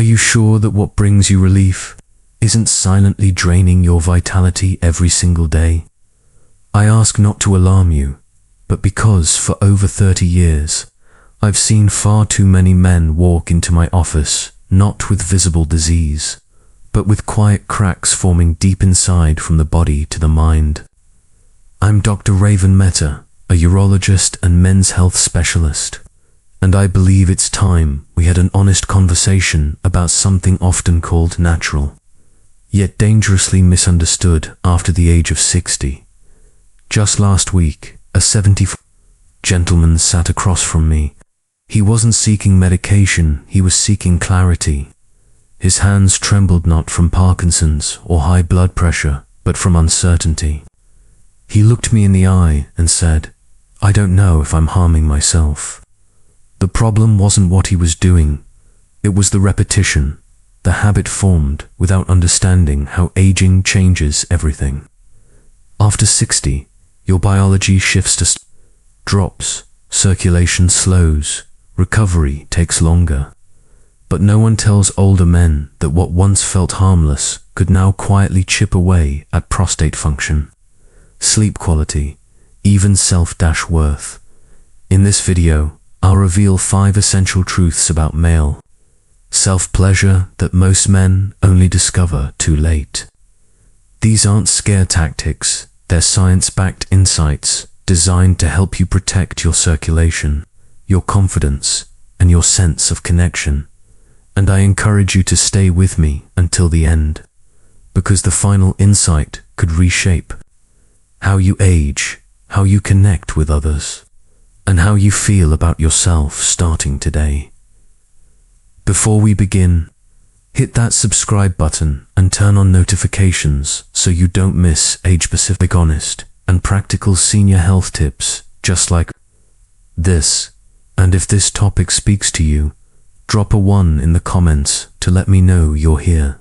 Are you sure that what brings you relief isn't silently draining your vitality every single day? I ask not to alarm you, but because for over 30 years, I've seen far too many men walk into my office not with visible disease, but with quiet cracks forming deep inside from the body to the mind. I'm Dr. Raven Mehta, a urologist and men's health specialist, and I believe it's time we had an honest conversation about something often called natural, yet dangerously misunderstood after the age of 60. Just last week, a 70-year-old gentleman sat across from me. He wasn't seeking medication, he was seeking clarity. His hands trembled not from Parkinson's or high blood pressure, but from uncertainty. He looked me in the eye and said, "I don't know if I'm harming myself." The problem wasn't what he was doing, it was the repetition, the habit formed without understanding how aging changes everything. After 60, your biology shifts to drops, circulation slows, recovery takes longer. But no one tells older men that what once felt harmless could now quietly chip away at prostate function, sleep quality, even self-worth. In this video, I'll reveal 5 essential truths about male self-pleasure that most men only discover too late. These aren't scare tactics, they're science-backed insights designed to help you protect your circulation, your confidence, and your sense of connection. And I encourage you to stay with me until the end, because the final insight could reshape how you age, how you connect with others, and how you feel about yourself starting today. Before we begin, hit that subscribe button and turn on notifications so you don't miss age-specific, honest, and practical senior health tips just like this. And if this topic speaks to you, drop a 1 in the comments to let me know you're here.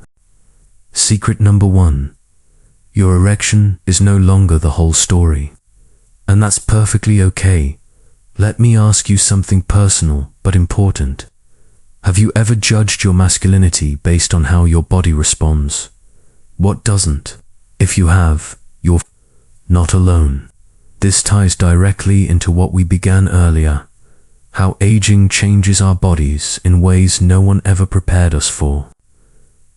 Secret number 1. Your erection is no longer the whole story. And that's perfectly okay. Let me ask you something personal but important. Have you ever judged your masculinity based on how your body responds? What doesn't? If you have, you're not alone. This ties directly into what we began earlier, how aging changes our bodies in ways no one ever prepared us for.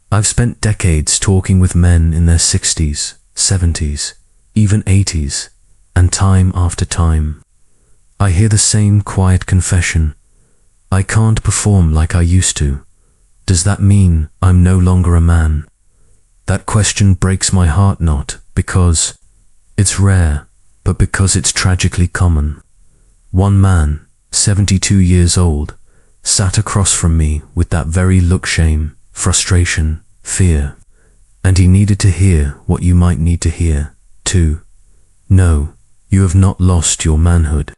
I've spent decades talking with men in their 60s, 70s, even 80s, and time after time, I hear the same quiet confession: I can't perform like I used to. Does that mean I'm no longer a man? That question breaks my heart, not because it's rare, but because it's tragically common. One man, 72 years old, sat across from me with that very look: shame, frustration, fear. And he needed to hear what you might need to hear, too. No, you have not lost your manhood.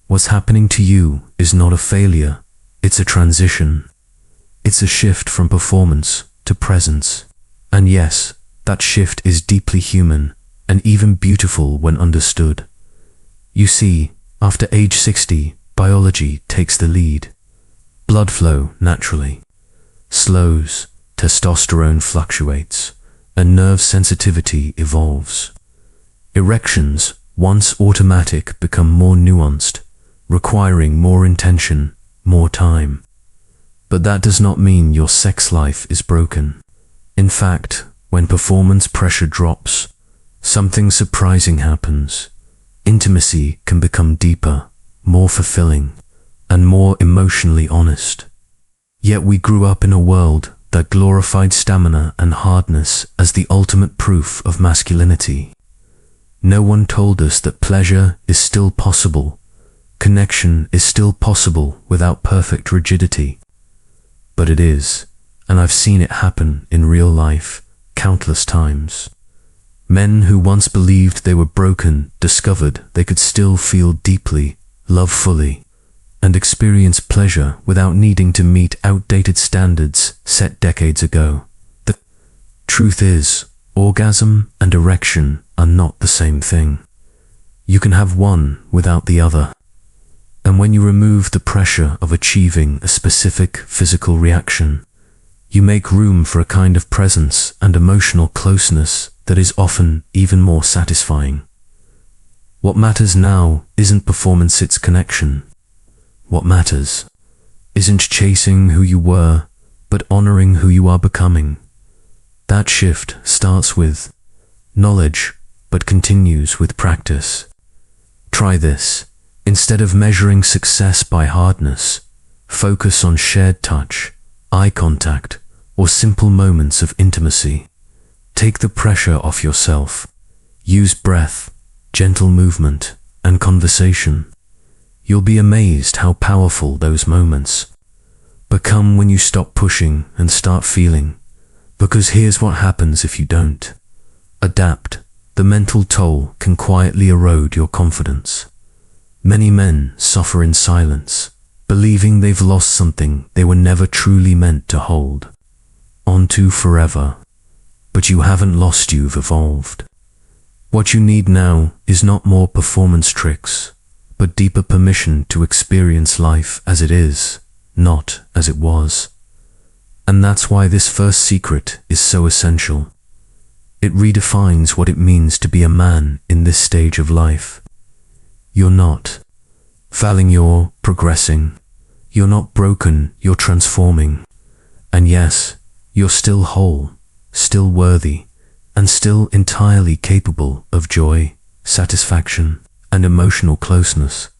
What's happening to you is not a failure, it's a transition. It's a shift from performance to presence. And yes, that shift is deeply human and even beautiful when understood. You see, after age 60, biology takes the lead. Blood flow naturally slows, testosterone fluctuates, and nerve sensitivity evolves. Erections, once automatic, become more nuanced, requiring more intention, more time. But that does not mean your sex life is broken. In fact, when performance pressure drops, something surprising happens. Intimacy can become deeper, more fulfilling, and more emotionally honest. Yet we grew up in a world that glorified stamina and hardness as the ultimate proof of masculinity. No one told us that pleasure is still possible, connection is still possible without perfect rigidity. But it is, and I've seen it happen in real life countless times. Men who once believed they were broken discovered they could still feel deeply, love fully, and experience pleasure without needing to meet outdated standards set decades ago. The truth is, orgasm and erection are not the same thing. You can have one without the other. And when you remove the pressure of achieving a specific physical reaction, You make room for a kind of presence and emotional closeness that is often even more satisfying. What matters now isn't performance, it's connection. What matters isn't chasing who you were, but honoring who you are becoming. That shift starts with knowledge, but continues with practice. Try this. Instead of measuring success by hardness, focus on shared touch, eye contact, or simple moments of intimacy. Take the pressure off yourself. Use breath, gentle movement, and conversation. You'll be amazed how powerful those moments become when you stop pushing and start feeling. Because here's what happens if you don't adapt. The mental toll can quietly erode your confidence. Many men suffer in silence, believing they've lost something they were never truly meant to hold onto forever. But you haven't lost, you've evolved. What you need now is not more performance tricks, but deeper permission to experience life as it is, not as it was. And that's why this first secret is so essential. It redefines what it means to be a man in this stage of life. You're not failing, you're progressing. You're not broken, you're transforming. And yes, you're still whole, still worthy, and still entirely capable of joy, satisfaction, and emotional closeness.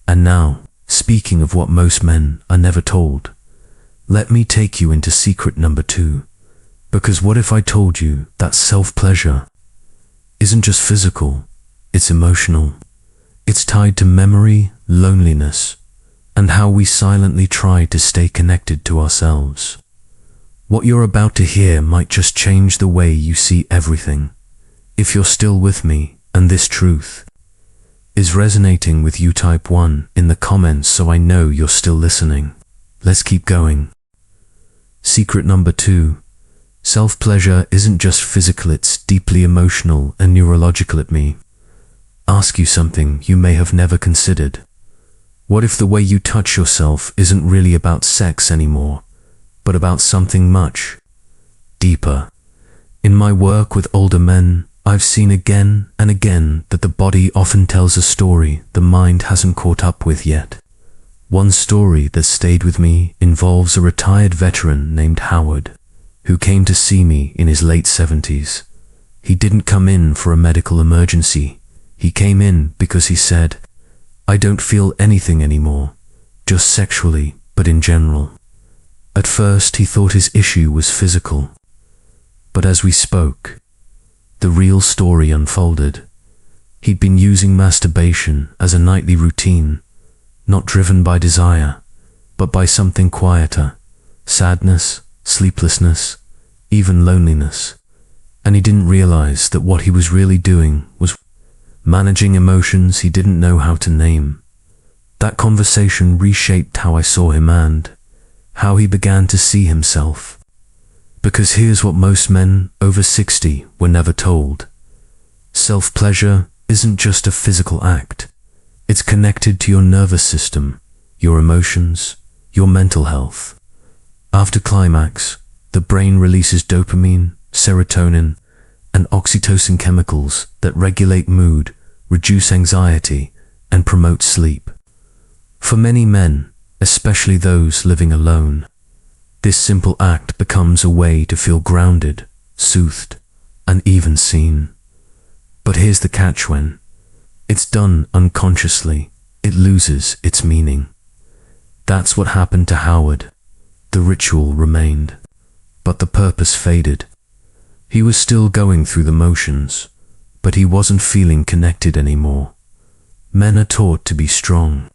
And now, speaking of what most men are never told, let me take you into secret number 2. Because what if I told you that self-pleasure isn't just physical, it's emotional. It's tied to memory, loneliness, and how we silently try to stay connected to ourselves. What you're about to hear might just change the way you see everything. If you're still with me, and this truth is resonating with you, type 1 in the comments so I know you're still listening. Let's keep going. Secret number 2. Self-pleasure isn't just physical, it's deeply emotional and neurological. Let me ask you something you may have never considered. What if the way you touch yourself isn't really about sex anymore, but about something much deeper? In my work with older men, I've seen again and again that the body often tells a story the mind hasn't caught up with yet. One story that stayed with me involves a retired veteran named Howard, who came to see me in his late 70s. He didn't come in for a medical emergency. He came in because he said, "I don't feel anything anymore, just sexually, but in general." At first, he thought his issue was physical. But as we spoke, the real story unfolded. He'd been using masturbation as a nightly routine, not driven by desire, but by something quieter: sadness, sleeplessness, even loneliness. And he didn't realize that what he was really doing was managing emotions he didn't know how to name. That conversation reshaped how I saw him and how he began to see himself. Because here's what most men over 60 were never told. Self-pleasure isn't just a physical act. It's connected to your nervous system, your emotions, your mental health. After climax, the brain releases dopamine, serotonin, and oxytocin chemicals that regulate mood, reduce anxiety, and promote sleep. For many men, especially those living alone, this simple act becomes a way to feel grounded, soothed, and even seen. But here's the catch: when it's done unconsciously, it loses its meaning. That's what happened to Howard. The ritual remained, but the purpose faded. He was still going through the motions, but he wasn't feeling connected anymore. Men are taught to be strong,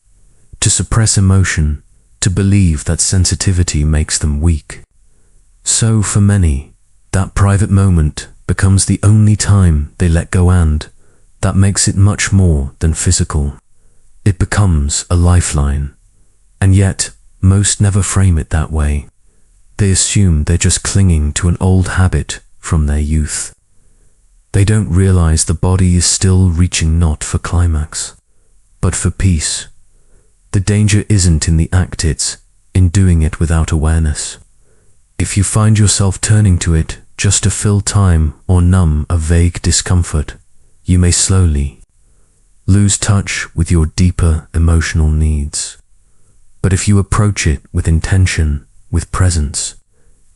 to suppress emotion, to believe that sensitivity makes them weak. So for many, that private moment becomes the only time they let go, and that makes it much more than physical. It becomes a lifeline. And yet, most never frame it that way. They assume they're just clinging to an old habit from their youth. They don't realize the body is still reaching not for climax, but for peace. The danger isn't in the act, it's in doing it without awareness. If you find yourself turning to it just to fill time or numb a vague discomfort, you may slowly lose touch with your deeper emotional needs. But if you approach it with intention, with presence,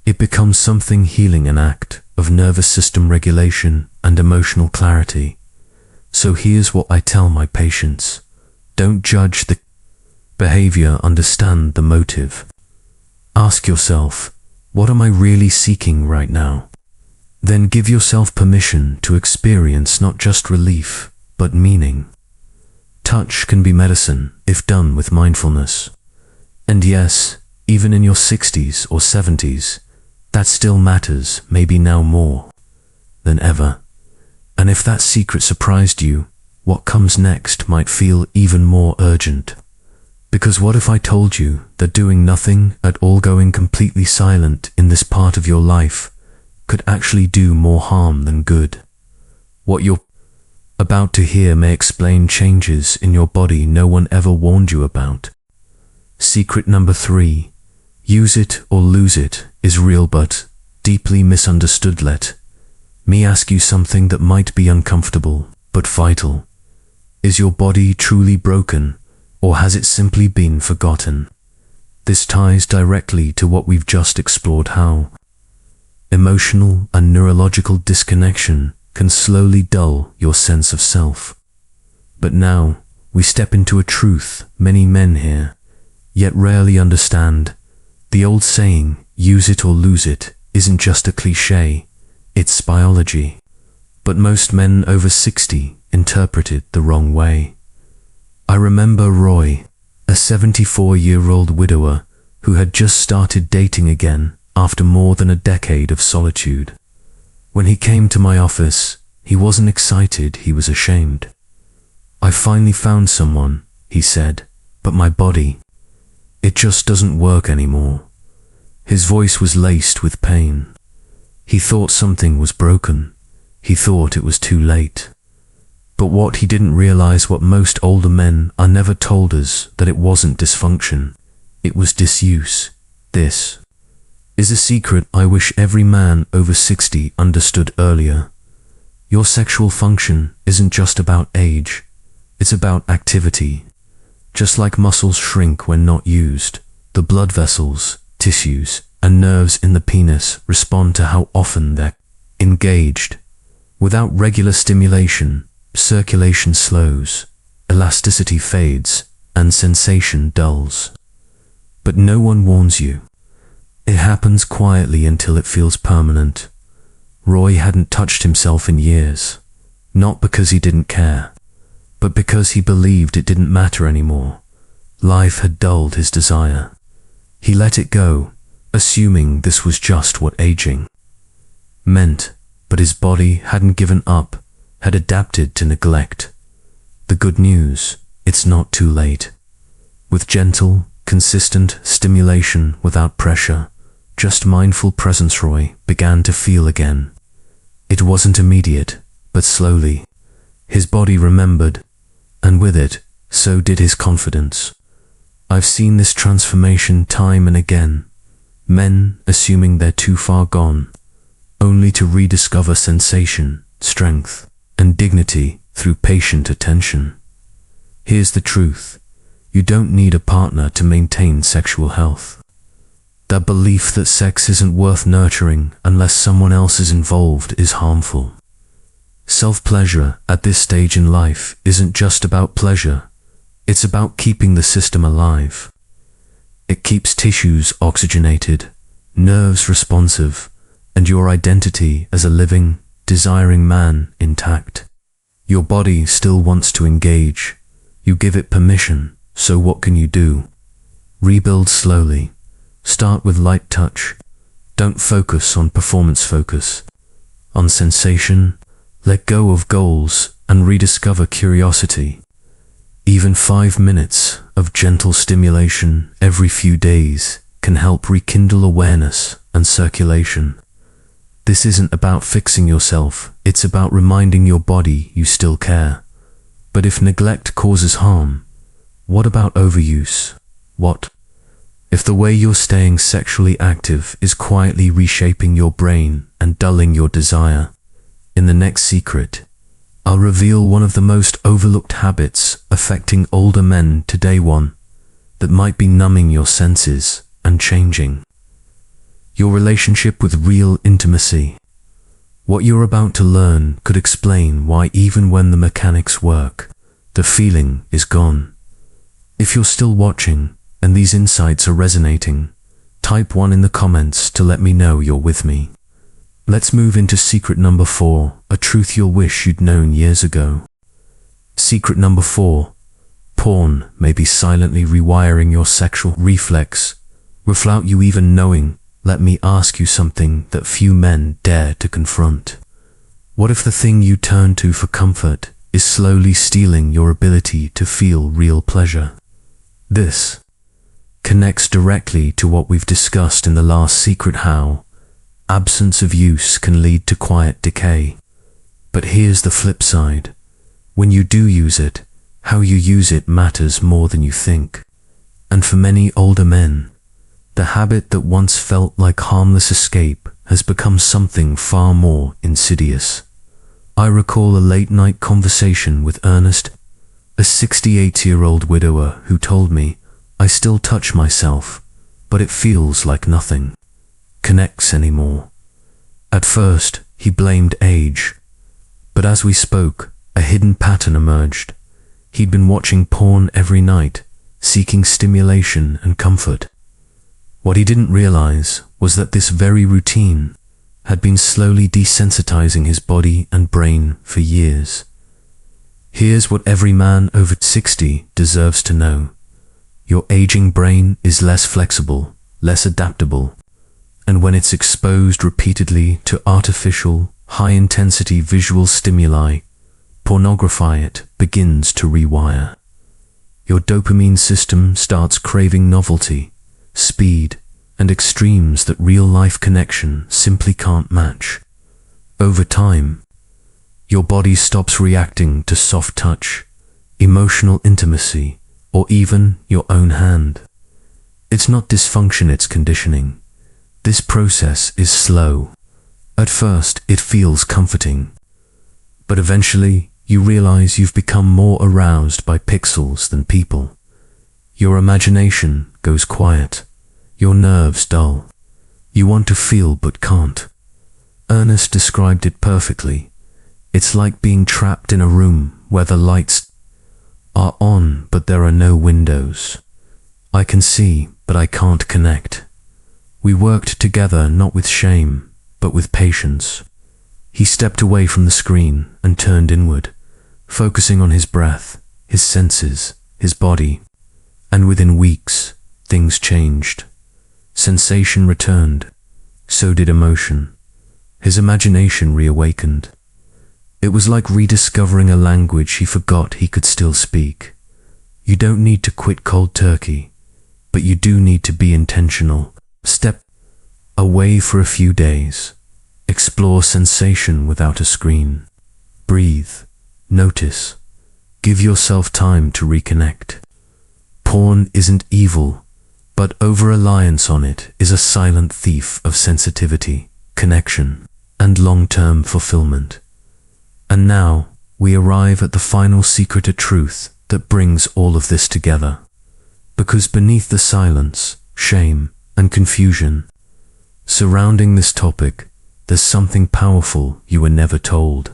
it becomes something healing, an act of nervous system regulation and emotional clarity. So here's what I tell my patients. Don't judge the behavior, understand the motive. Ask yourself, what am I really seeking right now? Then give yourself permission to experience not just relief, but meaning. Touch can be medicine if done with mindfulness. And yes, even in your 60s or 70s, that still matters, maybe now more than ever. And if that secret surprised you, what comes next might feel even more urgent. Because what if I told you that doing nothing at all, going completely silent in this part of your life, could actually do more harm than good? What you're about to hear may explain changes in your body no one ever warned you about. Secret number 3, use it or lose it, is real but deeply misunderstood. Let me ask you something that might be uncomfortable, but vital. Is your body truly broken, or has it simply been forgotten? This ties directly to what we've just explored, how emotional and neurological disconnection can slowly dull your sense of self. But now we step into a truth many men hear, yet rarely understand. The old saying, use it or lose it, isn't just a cliche, it's biology. But most men over 60 interpret it the wrong way. I remember Roy, a 74-year-old widower who had just started dating again after more than a decade of solitude. When he came to my office, he wasn't excited, he was ashamed. I finally found someone, he said, but my body, it just doesn't work anymore. His voice was laced with pain. He thought something was broken. He thought it was too late. But what he didn't realize, what most older men are never told us, that it wasn't dysfunction. It was disuse. This is a secret I wish every man over 60 understood earlier. Your sexual function isn't just about age. It's about activity. Just like muscles shrink when not used, the blood vessels, tissues, and nerves in the penis respond to how often they're engaged. Without regular stimulation, circulation slows, elasticity fades, and sensation dulls. But no one warns you. It happens quietly until it feels permanent. Roy hadn't touched himself in years, not because he didn't care, but because he believed it didn't matter anymore. Life had dulled his desire. He let it go, assuming this was just what aging meant, but his body hadn't given up, had adapted to neglect. The good news, it's not too late. With gentle, consistent stimulation without pressure, just mindful presence, Roy began to feel again. It wasn't immediate, but slowly. His body remembered, and with it, so did his confidence. I've seen this transformation time and again. Men assuming they're too far gone, only to rediscover sensation, strength, and dignity through patient attention. Here's the truth. You don't need a partner to maintain sexual health. That belief that sex isn't worth nurturing unless someone else is involved is harmful. Self-pleasure at this stage in life isn't just about pleasure. It's about keeping the system alive. It keeps tissues oxygenated, nerves responsive, and your identity as a living, desiring man intact. Your body still wants to engage. You give it permission, so what can you do? Rebuild slowly. Start with light touch. Don't focus on performance, focus on sensation. Let go of goals and rediscover curiosity. Even 5 minutes of gentle stimulation every few days can help rekindle awareness and circulation. This isn't about fixing yourself, it's about reminding your body you still care. But if neglect causes harm, what about overuse? What If the way you're staying sexually active is quietly reshaping your brain and dulling your desire, in the next secret, I'll reveal one of the most overlooked habits affecting older men today, one that might be numbing your senses and changing your relationship with real intimacy. What you're about to learn could explain why even when the mechanics work, the feeling is gone. If you're still watching and these insights are resonating, type 1 in the comments to let me know you're with me. Let's move into secret number 4, a truth you'll wish you'd known years ago. Secret number 4. Porn may be silently rewiring your sexual reflex without you even knowing. Let me ask you something that few men dare to confront. What if the thing you turn to for comfort is slowly stealing your ability to feel real pleasure? This connects directly to what we've discussed in the last secret: how absence of use can lead to quiet decay. But here's the flip side. When you do use it, how you use it matters more than you think. And for many older men, the habit that once felt like harmless escape has become something far more insidious. I recall a late-night conversation with Ernest, a 68-year-old widower who told me, "I still touch myself, but it feels like nothing connects anymore." At first, he blamed age, but as we spoke, a hidden pattern emerged. He'd been watching porn every night, seeking stimulation and comfort. What he didn't realize was that this very routine had been slowly desensitizing his body and brain for years. Here's what every man over 60 deserves to know. Your aging brain is less flexible, less adaptable, and when it's exposed repeatedly to artificial, high-intensity visual stimuli, pornography, it begins to rewire. Your dopamine system starts craving novelty, speed, and extremes that real-life connection simply can't match. Over time, your body stops reacting to soft touch, emotional intimacy, or even your own hand. It's not dysfunction, it's conditioning. This process is slow. At first, it feels comforting, but eventually, you realize you've become more aroused by pixels than people. Your imagination goes quiet. Your nerves dull. You want to feel but can't. Ernest described it perfectly. It's like being trapped in a room where the lights are on but there are no windows. I can see, but I can't connect. We worked together not with shame, but with patience. He stepped away from the screen and turned inward, focusing on his breath, his senses, his body. And within weeks, things changed. Sensation returned. So did emotion. His imagination reawakened. It was like rediscovering a language he forgot he could still speak. You don't need to quit cold turkey, but you do need to be intentional. Step away for a few days. Explore sensation without a screen. Breathe. Notice. Give yourself time to reconnect. Porn isn't evil, but over-reliance on it is a silent thief of sensitivity, connection, and long-term fulfillment. And now, we arrive at the final secret, a truth that brings all of this together. Because beneath the silence, shame, and confusion surrounding this topic, there's something powerful you were never told.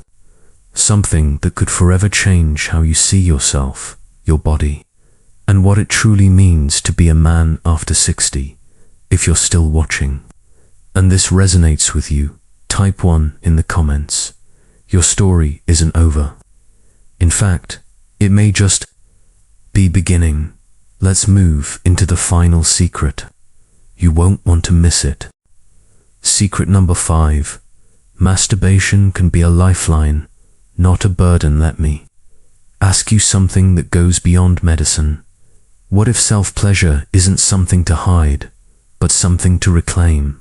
Something that could forever change how you see yourself, your body, and what it truly means to be a man after 60, if you're still watching. And this resonates with you, type 1 in the comments. Your story isn't over. In fact, it may just be beginning. Let's move into the final secret. You won't want to miss it. Secret number 5. Masturbation can be a lifeline, not a burden. Let me ask you something that goes beyond medicine. What if self-pleasure isn't something to hide, but something to reclaim?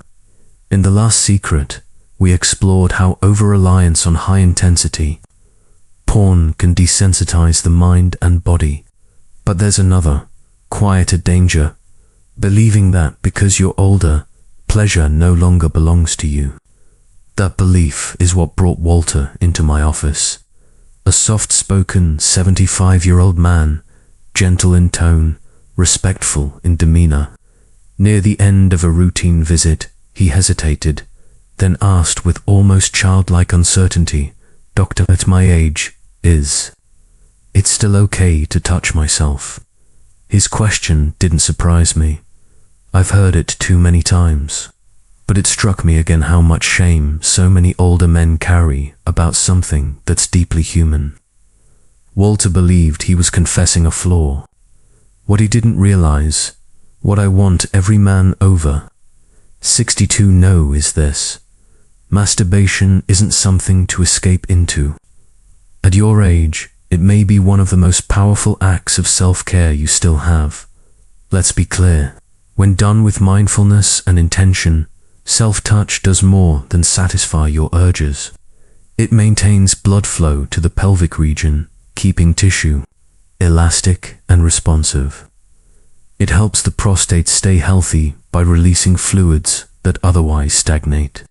In the last secret, we explored how over-reliance on high-intensity porn can desensitize the mind and body. But there's another, quieter danger. believing that because you're older, pleasure no longer belongs to you. That belief is what brought Walter into my office. A soft-spoken 75-year-old man, gentle in tone, respectful in demeanor. Near the end of a routine visit, he hesitated, then asked with almost childlike uncertainty, "Doctor, at my age, is it still okay to touch myself?" His question didn't surprise me. I've heard it too many times. But it struck me again how much shame so many older men carry about something that's deeply human. Walter believed he was confessing a flaw. What he didn't realize, what I want every man over 62 know is this: masturbation isn't something to escape into. At your age, it may be one of the most powerful acts of self-care you still have. Let's be clear, when done with mindfulness and intention, self-touch does more than satisfy your urges. It maintains blood flow to the pelvic region, keeping tissue elastic and responsive. It helps the prostate stay healthy by releasing fluids that otherwise stagnate.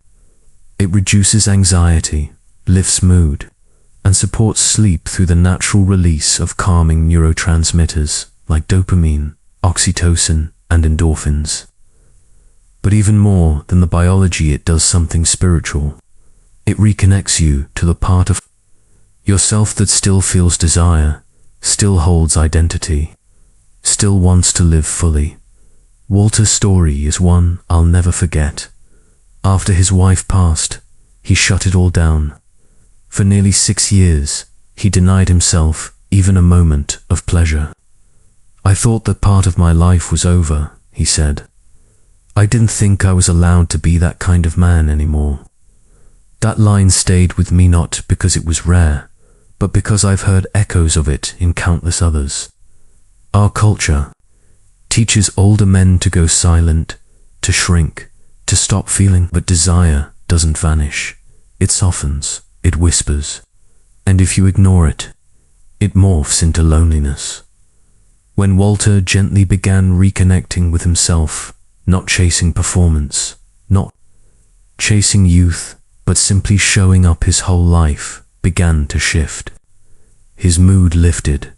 It reduces anxiety, lifts mood, and supports sleep through the natural release of calming neurotransmitters like dopamine, oxytocin, and endorphins. But even more than the biology, it does something spiritual. It reconnects you to the part of yourself that still feels desire, still holds identity, still wants to live fully. Walter's story is one I'll never forget. After his wife passed, he shut it all down. For nearly 6 years, he denied himself even a moment of pleasure. "I thought that part of my life was over," he said. "I didn't think I was allowed to be that kind of man anymore." That line stayed with me not because it was rare, but because I've heard echoes of it in countless others. Our culture teaches older men to go silent, to shrink, to stop feeling, but desire doesn't vanish. It softens, it whispers, and if you ignore it, it morphs into loneliness. When Walter gently began reconnecting with himself, not chasing performance, not chasing youth, but simply showing up, his whole life began to shift. His mood lifted,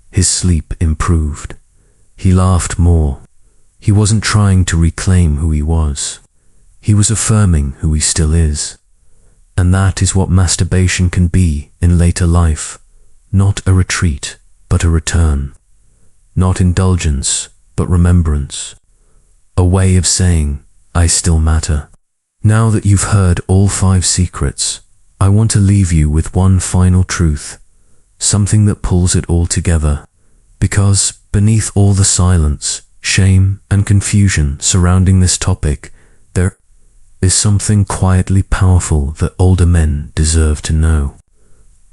his sleep improved, he laughed more. He wasn't trying to reclaim who he was. He was affirming who he still is. And that is what masturbation can be in later life. Not a retreat, but a return. Not indulgence, but remembrance. A way of saying, I still matter. Now that you've heard all 5 secrets, I want to leave you with one final truth, something that pulls it all together. Because beneath all the silence, shame, and confusion surrounding this topic, there is something quietly powerful that older men deserve to know.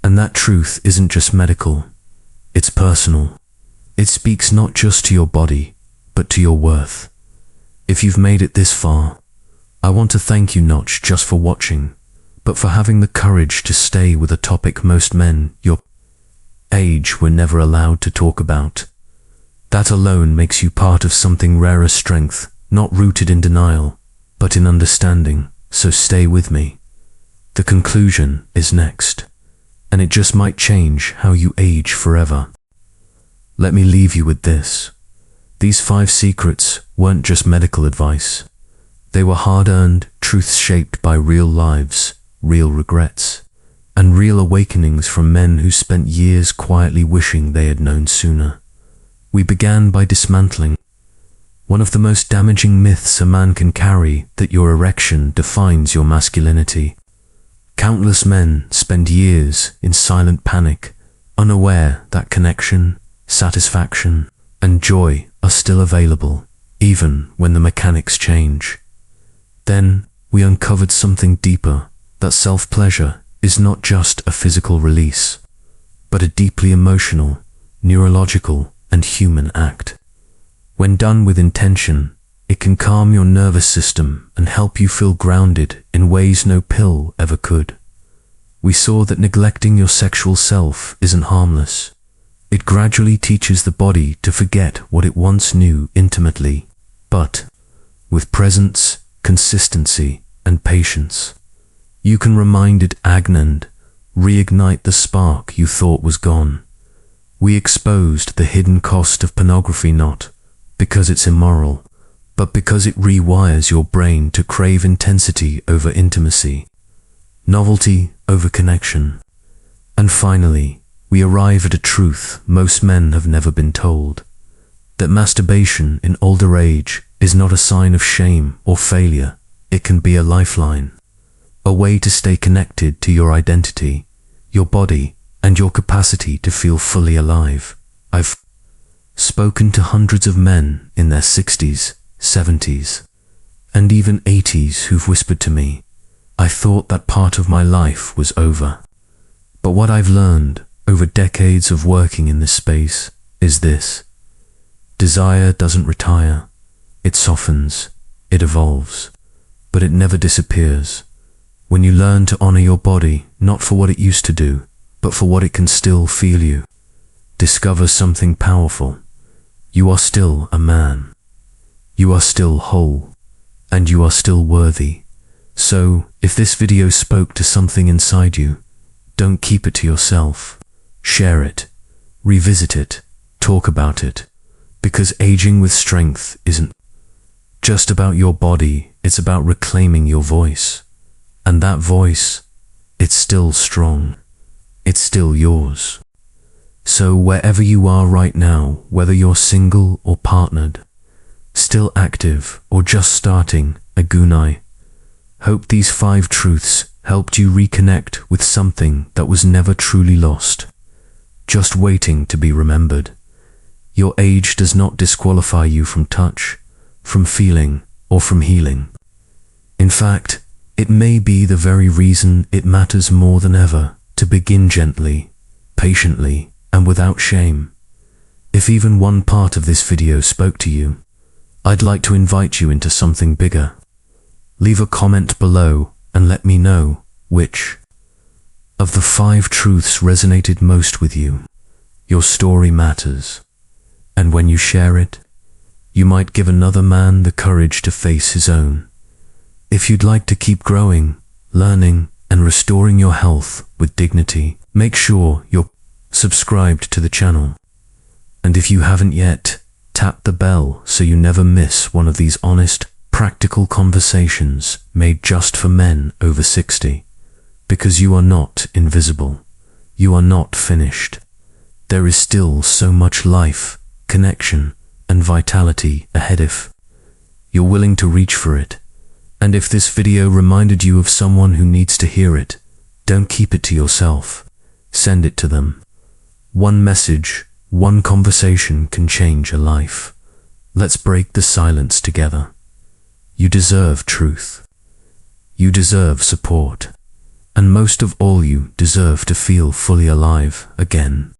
And that truth isn't just medical, it's personal. It speaks not just to your body, but to your worth. If you've made it this far, I want to thank you not just for watching, but for having the courage to stay with a topic most men your age were never allowed to talk about. That alone makes you part of something rarer strength, not rooted in denial, but in understanding, so stay with me. The conclusion is next, and it just might change how you age forever. Let me leave you with this. These 5 secrets weren't just medical advice. They were hard-earned truths shaped by real lives, real regrets, and real awakenings from men who spent years quietly wishing they had known sooner. We began by dismantling one of the most damaging myths a man can carry, that your erection defines your masculinity. Countless men spend years in silent panic, unaware that connection, satisfaction, and joy are still available, even when the mechanics change. Then we uncovered something deeper, that self-pleasure is not just a physical release, but a deeply emotional, neurological, and human act. When done with intention, it can calm your nervous system and help you feel grounded in ways no pill ever could. We saw that neglecting your sexual self isn't harmless. It gradually teaches the body to forget what it once knew intimately, But with presence, consistency, and patience, you can remind it and reignite the spark you thought was gone. We exposed the hidden cost of pornography not because it's immoral, but because it rewires your brain to crave intensity over intimacy, novelty over connection. And finally, we arrive at a truth most men have never been told, that masturbation in older age is not a sign of shame or failure. It can be a lifeline, a way to stay connected to your identity, your body, and your capacity to feel fully alive. I've spoken to hundreds of men in their 60s, 70s, and even 80s who've whispered to me, "I thought that part of my life was over." But what I've learned over decades of working in this space is this: desire doesn't retire, it softens, it evolves, but it never disappears. When you learn to honor your body, not for what it used to do, but for what it can still feel you, discover something powerful. You are still a man. You are still whole, and you are still worthy. So, if this video spoke to something inside you, don't keep it to yourself. Share it, revisit it, talk about it, because aging with strength isn't just about your body, it's about reclaiming your voice. And that voice, it's still strong. It's still yours. So wherever you are right now, whether you're single or partnered, still active or just starting a gunai, hope these 5 truths helped you reconnect with something that was never truly lost, just waiting to be remembered. Your age does not disqualify you from touch, from feeling, or from healing. In fact, it may be the very reason it matters more than ever to begin gently, patiently, and without shame. If even one part of this video spoke to you, I'd like to invite you into something bigger. Leave a comment below and let me know which of the 5 truths resonated most with you. Your story matters, and when you share it, you might give another man the courage to face his own. If you'd like to keep growing, learning, and restoring your health with dignity, make sure you're subscribed to the channel. And if you haven't yet, tap the bell so you never miss one of these honest, practical conversations made just for men over 60. Because you are not invisible. You are not finished. There is still so much life, connection, and vitality ahead if you're willing to reach for it. And if this video reminded you of someone who needs to hear it, don't keep it to yourself. Send it to them. One message, one conversation can change a life. Let's break the silence together. You deserve truth. You deserve support. And most of all, you deserve to feel fully alive again.